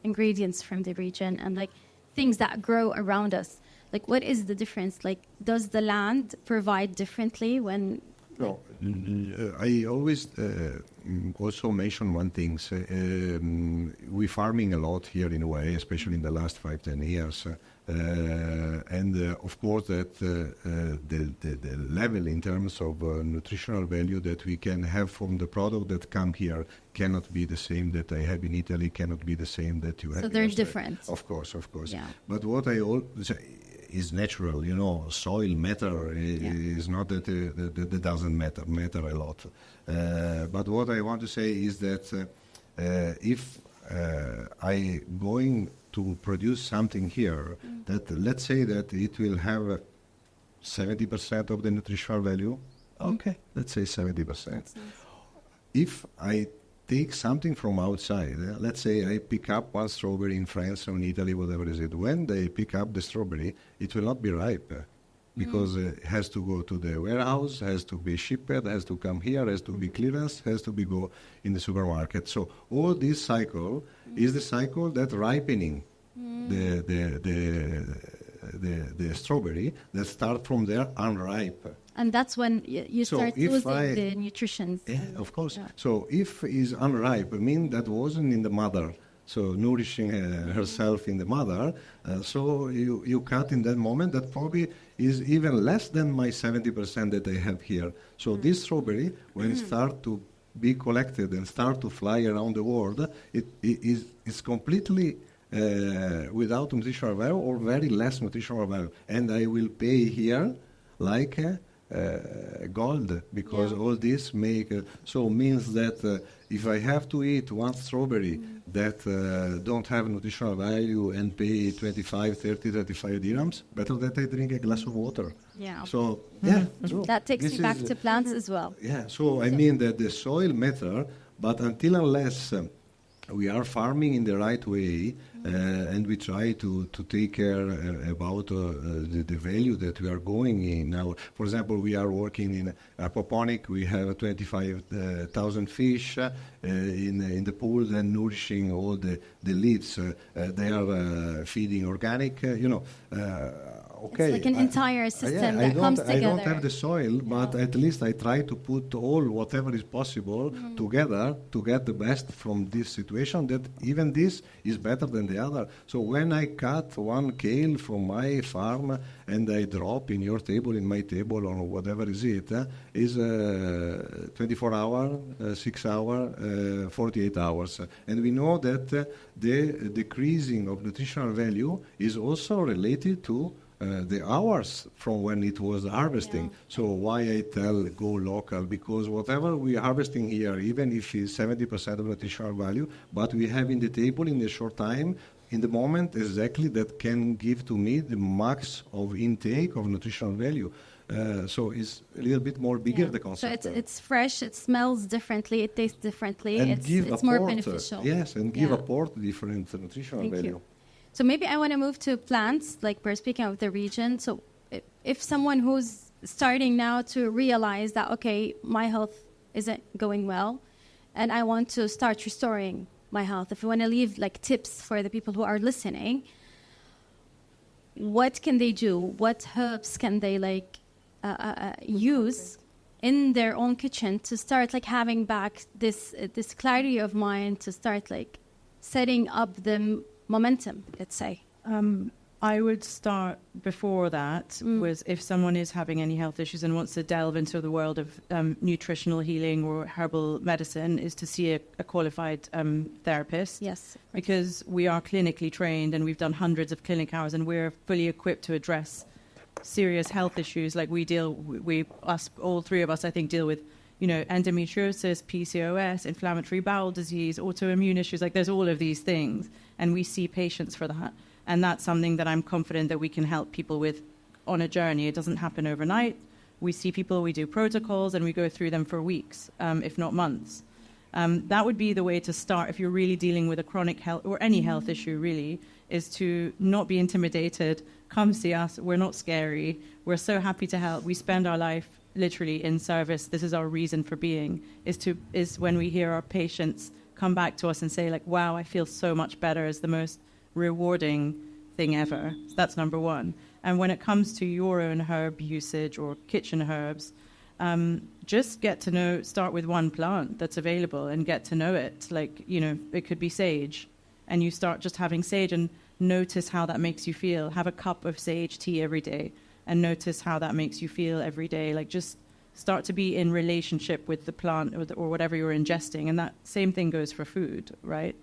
[SPEAKER 1] ingredients from the region, and things that grow around us. What is the difference? Does the land provide differently when?
[SPEAKER 2] No, I always also mention one thing. We're farming a lot here in a way, especially in the last 5-10 years. Of course, that the level in terms of nutritional value that we can have from the product that come here cannot be the same that I have in Italy, cannot be the same that you have.
[SPEAKER 1] So they're different.
[SPEAKER 2] Of course.
[SPEAKER 1] Yeah.
[SPEAKER 2] But what I always say is natural, soil matter is not that that doesn't matter a lot. But what I want to say is that if I going to produce something here that, let's say that it will have 70% of the nutritional value, okay, let's say 70%.
[SPEAKER 1] That's nice.
[SPEAKER 2] If I take something from outside, let's say I pick up one strawberry in France or in Italy, whatever is it, when they pick up the strawberry, it will not be ripe because it has to go to the warehouse, has to be shipped, has to come here, has to be clearance, has to be go in the supermarket. So all this cycle is the cycle that ripening the strawberry that start from there unripe.
[SPEAKER 1] And that's when you start losing the nutrition.
[SPEAKER 2] Yeah, of course. Yeah. So if is unripe, I mean that wasn't in the mother, so nourishing herself in the mother, so you cut in that moment that probably is even less than my 70% that I have here. So this strawberry, when it start to be collected and start to fly around the world, it is completely without nutritional value or very less nutritional value. And I will pay here like gold, because all this means that if I have to eat one strawberry that don't have nutritional value and pay 25, 30, 35 dirhams, better that I drink a glass of water.
[SPEAKER 1] Yeah.
[SPEAKER 2] So true.
[SPEAKER 1] That takes me back to plants as well.
[SPEAKER 2] Yeah. So I mean that the soil matter, but until unless we are farming in the right way, and we try to take care about the value that we are going in. Now, for example, we are working in aquaponic. We have 25,000 fish in the pool and nourishing all the leaves. They are feeding organic, okay.
[SPEAKER 1] It's like an entire system
[SPEAKER 2] I
[SPEAKER 1] that comes together.
[SPEAKER 2] I don't have the soil, but at least I try to put whatever is possible together to get the best from this situation, that even this is better than the other. So when I cut one kale from my farm and I drop in your table, in my table, or whatever is it, is 24 hour, 6 hour, 48 hours. And we know that the decreasing of nutritional value is also related to the hours from when it was harvesting.
[SPEAKER 1] Yeah.
[SPEAKER 2] So why I tell go local, because whatever we are harvesting here, even if it's 70% of nutritional value, but we have in the table in a short time, in the moment exactly, that can give to me the max of intake of nutritional value. So it's a little bit more bigger, the concept.
[SPEAKER 1] So it's fresh, it smells differently, it tastes differently,
[SPEAKER 2] and
[SPEAKER 1] it's more beneficial.
[SPEAKER 2] Yes, and give apport different nutritional
[SPEAKER 1] Thank
[SPEAKER 2] value.
[SPEAKER 1] you. So maybe I want to move to plants, like we're speaking of the region. So if someone who's starting now to realize that, okay, my health isn't going well, and I want to start restoring my health, if you want to leave like tips for the people who are listening, what can they do? What herbs can they use in their own kitchen to start like having back this clarity of mind, to start like setting up the momentum, let's say?
[SPEAKER 5] I would start before that was if someone is having any health issues and wants to delve into the world of nutritional healing or herbal medicine, is to see a qualified therapist.
[SPEAKER 1] Yes.
[SPEAKER 5] Because we are clinically trained and we've done hundreds of clinic hours and we're fully equipped to address serious health issues. Like all three of us, I think, deal with, endometriosis, PCOS, inflammatory bowel disease, autoimmune issues. Like there's all of these things, and we see patients for that. And that's something that I'm confident that we can help people with on a journey. It doesn't happen overnight. We see people, we do protocols, and we go through them for weeks, if not months. That would be the way to start if you're really dealing with a chronic health or any health issue, really, is to not be intimidated. Come see us. We're not scary. We're so happy to help. We spend our life literally in service. This is our reason for being, is when we hear our patients come back to us and say, like, wow, I feel so much better, is the most rewarding thing ever. So that's number one. And when it comes to your own herb usage or kitchen herbs, just start with one plant that's available and get to know it. Like, it could be sage, and you start just having sage and notice how that makes you feel. Have a cup of sage tea every day and notice how that makes you feel every day. Like, just start to be in relationship with the plant or whatever you're ingesting. And that same thing goes for food, right?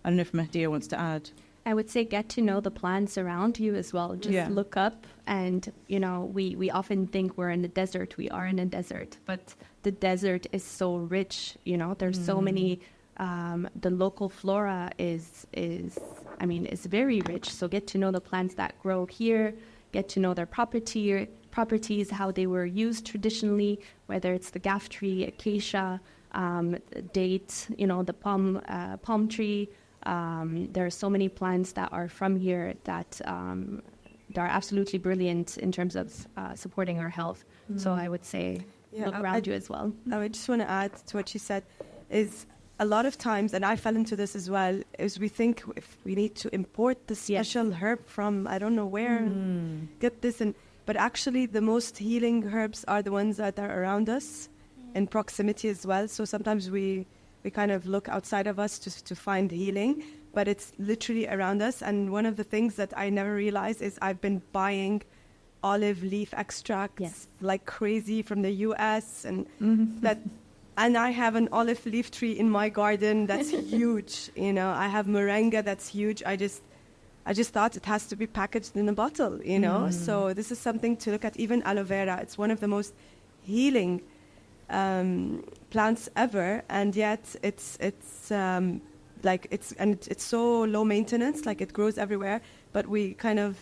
[SPEAKER 5] I don't know if Mahdia wants to add.
[SPEAKER 4] I would say get to know the plants around you as well. Just look up and, we often think we're in the desert. We are in a desert, but the desert is so rich, there's so many, the local flora is very rich. So get to know the plants that grow here, get to know their properties, how they were used traditionally, whether it's the gaff tree, acacia, date, the palm tree. There are so many plants that are from here that are absolutely brilliant in terms of supporting our health. So I would say look around you as well.
[SPEAKER 3] I would just want to add to what she said, is a lot of times, and I fell into this as well, is we think if we need to import the special herb from I don't know where, get this, but actually the most healing herbs are the ones that are around us in proximity as well. So sometimes we kind of look outside of us to find healing, but it's literally around us. And one of the things that I never realized is I've been buying olive leaf extracts like crazy from the US, and and I have an olive leaf tree in my garden that's huge. I have moringa that's huge. I just thought it has to be packaged in a bottle, So this is something to look at. Even aloe vera, it's one of the most healing plants ever, and yet it's so low maintenance, like it grows everywhere, but we kind of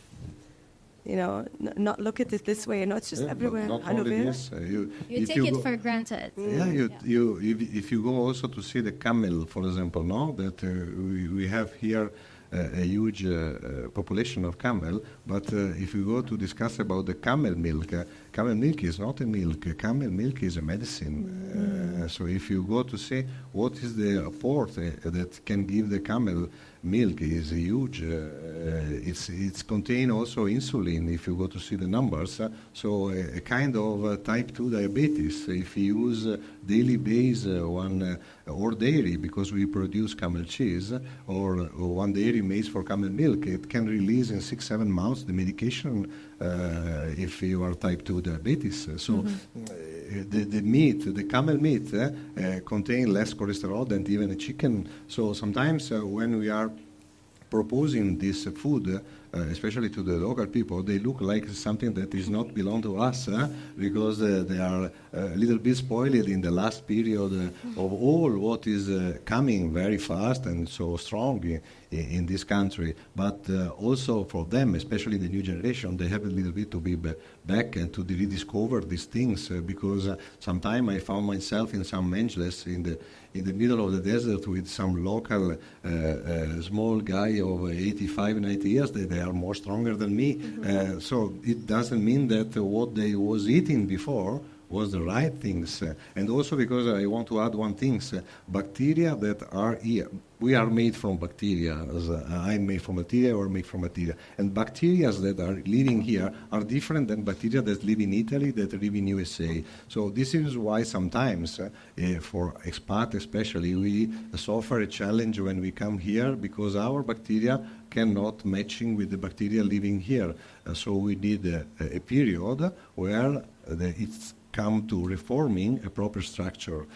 [SPEAKER 3] not look at it this way. It's just everywhere.
[SPEAKER 2] Not only this,
[SPEAKER 1] You
[SPEAKER 2] if
[SPEAKER 1] take it for granted.
[SPEAKER 2] if you go also to see the camel, for example, no, that we have here a huge population of camel, but if you go to discuss about the camel milk is not a milk. Camel milk is a medicine. So if you go to see what is the apport that can give the camel milk is huge. It's contain also insulin if you go to see the numbers. So a kind of type 2 diabetes. If you use daily base one or dairy, because we produce camel cheese, or one dairy made for camel milk, it can release in 6-7 months the medication if you are type 2 diabetes. So the meat, the camel meat, contain less cholesterol than even a chicken. So sometimes when we are proposing this food, especially to the local people, they look like something that is not belong to us, because they are a little bit spoiled in the last period of all what is coming very fast and so strong in this country. But also for them, especially the new generation, they have a little bit to be back and to rediscover these things, because sometimes I found myself in some menjlis in the middle of the desert with some local small guy of 85, 90 years. They are more stronger than me. So it doesn't mean that what they was eating before was the right things. And also because I want to add one thing, bacteria that are here, we are made from bacteria, as I'm made from bacteria or made from bacteria. And bacteria that are living here are different than bacteria that live in Italy, that live in USA. So this is why sometimes, for expats especially, we suffer a challenge when we come here, because our bacteria cannot matching with the bacteria living here. So we need a period where it's come to reforming a proper structure.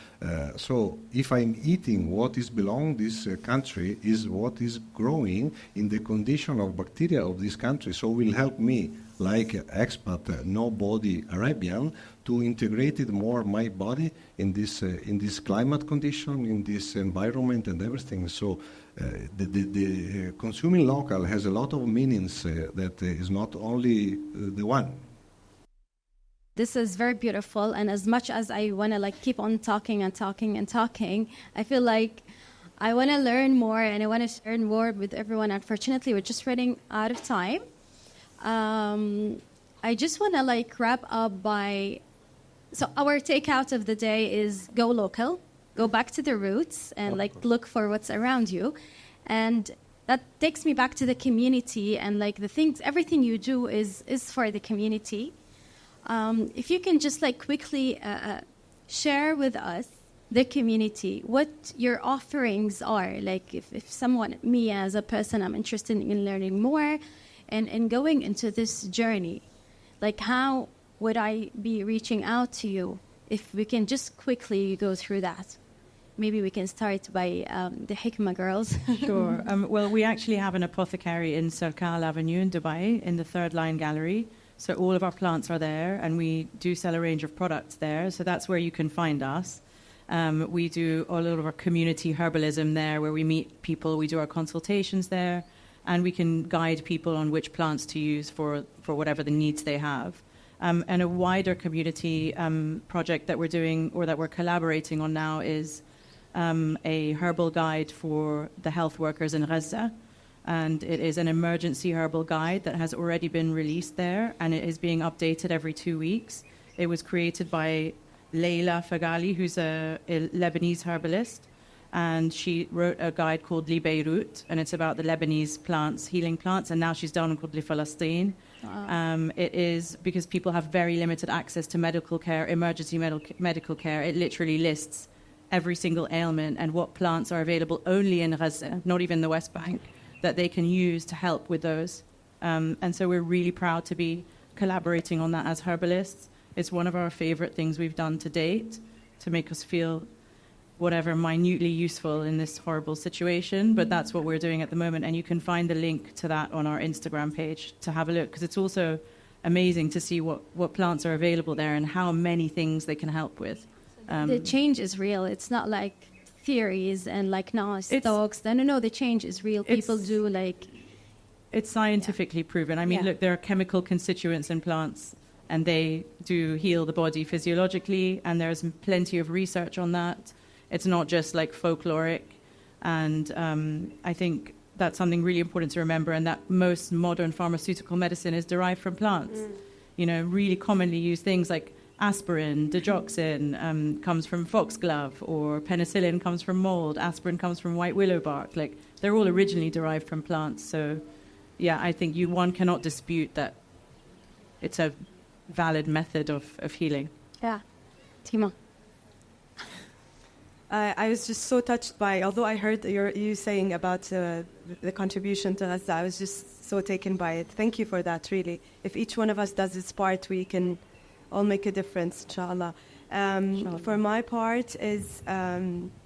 [SPEAKER 2] So if I'm eating what is belong this country is what is growing in the condition of bacteria of this country, so will help me, like expat, no-body Arabian, to integrate it more my body in this climate condition, in this environment and everything. So the consuming local has a lot of meanings that is not only the one.
[SPEAKER 1] This is very beautiful, and as much as I want to keep on talking and talking and talking, I feel like I want to learn more and I want to share more with everyone. Unfortunately, we're just running out of time. I just want to wrap up by, so our takeout of the day is go local, go back to the roots, and look for what's around you, and that takes me back to the community and the things, everything you do is for the community. If you can just quickly share with us, the community, what your offerings are. If someone, me as a person, I'm interested in learning more and going into this journey, how would I be reaching out to you? If we can just quickly go through that. Maybe we can start by the Hikmah girls.
[SPEAKER 5] Sure. Well, we actually have an apothecary in Sharjah Avenue in Dubai, in the Third Line Gallery. So all of our plants are there, and we do sell a range of products there. So that's where you can find us. We do a lot of our community herbalism there, where we meet people. We do our consultations there, and we can guide people on which plants to use for whatever the needs they have. And a wider community project that we're doing, or that we're collaborating on now, is a herbal guide for the health workers in Gaza. And it is an emergency herbal guide that has already been released there, and it is being updated every 2 weeks. It was created by Leila Fagali, who's a Lebanese herbalist, and she wrote a guide called Li Beirut, and it's about the Lebanese plants, healing plants, and now she's done one called Li Palestine. Wow. It is because people have very limited access to medical care, emergency medical care. It literally lists every single ailment and what plants are available only in Gaza, not even the West Bank, that they can use to help with those. And so we're really proud to be collaborating on that as herbalists. It's one of our favorite things we've done to date to make us feel whatever minutely useful in this horrible situation, but that's what we're doing at the moment. And you can find the link to that on our Instagram page to have a look, because it's also amazing to see what plants are available there and how many things they can help with.
[SPEAKER 1] The change is real. It's not like theories and talks. No, the change is real. People do
[SPEAKER 5] It's scientifically proven. I mean, look, there are chemical constituents in plants, and they do heal the body physiologically, and there's plenty of research on that. It's not just like folkloric. And I think that's something really important to remember, and that most modern pharmaceutical medicine is derived from plants. You know, really commonly used things like aspirin, digoxin comes from foxglove, or penicillin comes from mold, aspirin comes from white willow bark. Like, they're all originally derived from plants. So, yeah, I think one cannot dispute that it's a valid method of healing.
[SPEAKER 1] Yeah. Tima.
[SPEAKER 3] I was just so touched by, although I heard you saying about the contribution to Gaza, I was just so taken by it. Thank you for that, really. If each one of us does its part, we can all make a difference, inshallah. For my part is,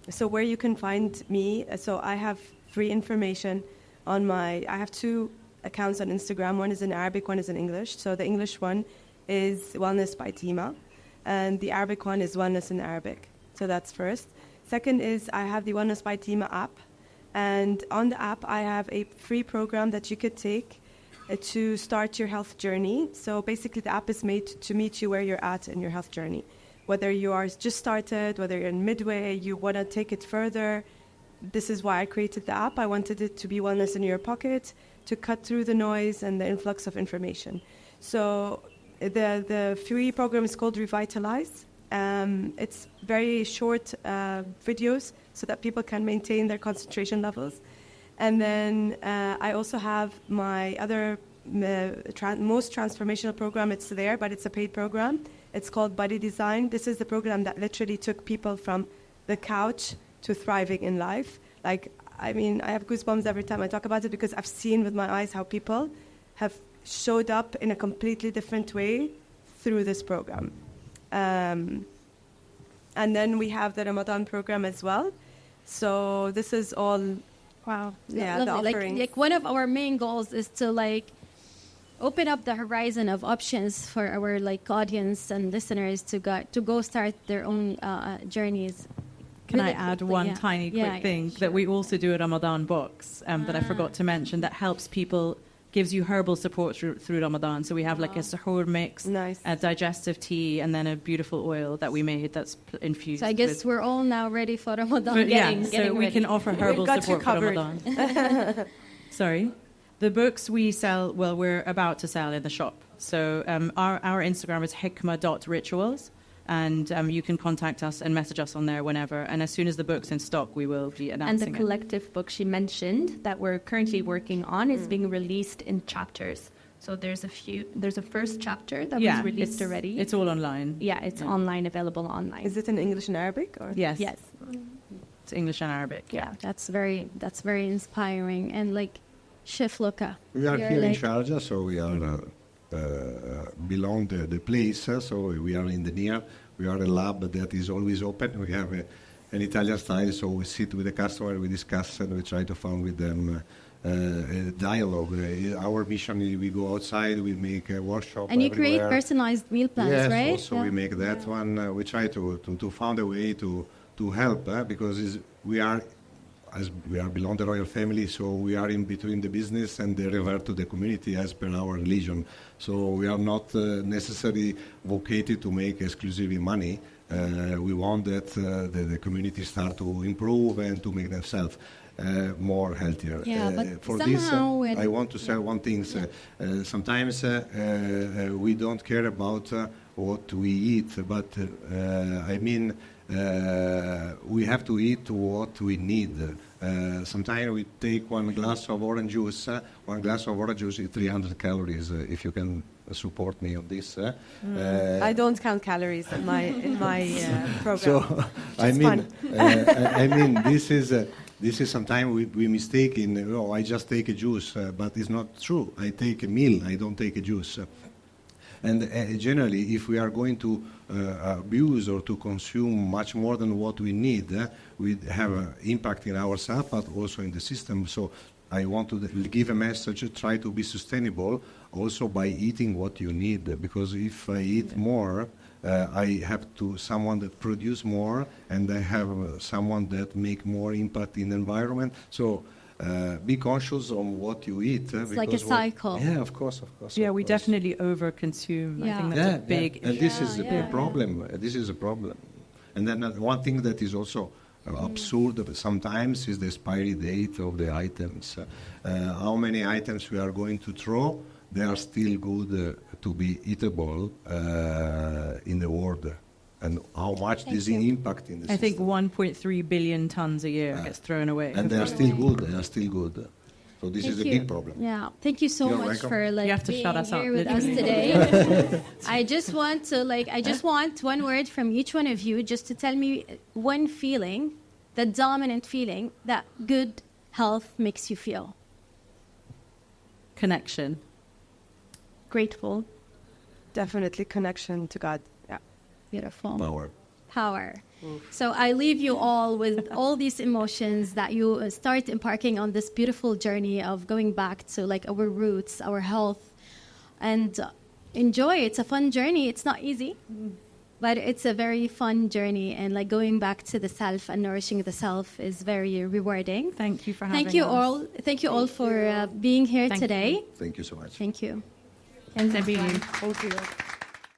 [SPEAKER 3] so where you can find me, so I have free information on I have 2 accounts on Instagram. One is in Arabic, one is in English. So the English one is Wellness by Tima, and the Arabic one is Wellness in Arabic. So that's first. Second is I have the Wellness by Tima app, and on the app I have a free program that you could take to start your health journey. So basically the app is made to meet you where you're at in your health journey. Whether you are just started, whether you're in midway, you want to take it further. This is why I created the app. I wanted it to be wellness in your pocket, to cut through the noise and the influx of information. So the free program is called Revitalize. It's very short videos so that people can maintain their concentration levels. And then I also have my other most transformational program. It's there, but it's a paid program. It's called Body Design. This is the program that literally took people from the couch to thriving in life. Like, I mean, I have goosebumps every time I talk about it because I've seen with my eyes how people have showed up in a completely different way through this program. And then we have the Ramadan program as well. So this is all,
[SPEAKER 1] wow,
[SPEAKER 3] yeah,
[SPEAKER 1] lovely.
[SPEAKER 3] the offering.
[SPEAKER 1] Like one of our main goals is to open up the horizon of options for our audience and listeners to go start their own journeys.
[SPEAKER 5] Can I add one tiny quick thing that we also do a Ramadan box that I forgot to mention that helps people, gives you herbal support through Ramadan. So we have a suhoor mix, a digestive tea, and then a beautiful oil that we made that's infused.
[SPEAKER 1] So I guess we're all now ready for Ramadan.
[SPEAKER 5] So we can offer herbal support for Ramadan. Sorry. The books we sell, well, we're about to sell in the shop. So our Instagram is hikmah.rituals. And you can contact us and message us on there whenever. And as soon as the book's in stock, we will be announcing it.
[SPEAKER 4] And the collective book she mentioned that we're currently working on is being released in chapters. So there's a first chapter that was released already.
[SPEAKER 5] It's all online.
[SPEAKER 4] Yeah, it's online, available online.
[SPEAKER 3] Is it in English and Arabic? Or?
[SPEAKER 5] Yes.
[SPEAKER 4] Yes.
[SPEAKER 5] It's English and Arabic.
[SPEAKER 1] Yeah, that's very inspiring. And Chef Luca.
[SPEAKER 2] We are here in Sharjah, so we are belong the place, so we are in the near. We are a lab that is always open. We have an Italian style, so we sit with the customer, we discuss, and we try to find with them a dialogue. Our mission is we go outside, we make a workshop.
[SPEAKER 1] And you
[SPEAKER 2] everywhere.
[SPEAKER 1] create personalized meal plans,
[SPEAKER 2] yes,
[SPEAKER 1] right?
[SPEAKER 2] Also we make that one. We try to find a way to help because we are belong the royal family, so we are in between the business and the revert to the community as per our religion. So we are not necessarily vocated to make exclusively money. We want that the community start to improve and to make themselves more healthier.
[SPEAKER 1] Yeah, but
[SPEAKER 2] for
[SPEAKER 1] somehow
[SPEAKER 2] this, I want to say one thing. Sometimes we don't care about what we eat, but I mean, we have to eat what we need. Sometimes we take one glass of orange juice. One glass of orange juice is 300 calories. If you can support me on this.
[SPEAKER 3] I don't count calories in my program.
[SPEAKER 2] So I mean, this is sometimes we mistake in. I just take a juice, but it's not true. I take a meal. I don't take a juice. And generally, if we are going to abuse or to consume much more than what we need, we have an impact in ourselves, but also in the system. So I want to give a message, try to be sustainable also by eating what you need. Because if I eat more, I have someone that produce more, and I have someone that make more impact in the environment. So be conscious on what you eat.
[SPEAKER 1] It's like a cycle.
[SPEAKER 2] Yeah, of course.
[SPEAKER 5] Yeah,
[SPEAKER 2] of
[SPEAKER 5] we
[SPEAKER 2] course.
[SPEAKER 5] definitely overconsume. I
[SPEAKER 1] Yeah.
[SPEAKER 5] think that's a big
[SPEAKER 2] And this is
[SPEAKER 1] Yeah,
[SPEAKER 2] a problem. This is a problem. And then one thing that is also absurd sometimes is the expiry date of the items. How many items we are going to throw, they are still good to be eatable in the world. And how much this impact in the
[SPEAKER 5] I think
[SPEAKER 2] system.
[SPEAKER 5] 1.3 billion tons a year gets thrown away.
[SPEAKER 2] And they are still good. They are still good. So this is a big problem.
[SPEAKER 1] Yeah, thank you so
[SPEAKER 2] You're
[SPEAKER 1] much
[SPEAKER 2] welcome.
[SPEAKER 1] for like
[SPEAKER 5] You have to
[SPEAKER 1] being
[SPEAKER 5] shut us up,
[SPEAKER 1] here with us
[SPEAKER 5] literally.
[SPEAKER 1] today. I just want one word from each one of you, just to tell me one feeling, the dominant feeling that good health makes you feel.
[SPEAKER 5] Connection.
[SPEAKER 4] Grateful.
[SPEAKER 3] Definitely connection to God. Yeah.
[SPEAKER 1] Beautiful.
[SPEAKER 2] Power.
[SPEAKER 1] So I leave you all with all these emotions that you start embarking on this beautiful journey of going back to like our roots, our health, and enjoy. It's a fun journey. It's not easy, but it's a very fun journey. And like going back to the self and nourishing the self is very rewarding.
[SPEAKER 5] Thank you for having us.
[SPEAKER 1] Thank you all for being here
[SPEAKER 5] Thank
[SPEAKER 1] today.
[SPEAKER 2] Thank you so much.
[SPEAKER 1] Thank you.
[SPEAKER 4] Thanks, everyone.
[SPEAKER 3] Thank you.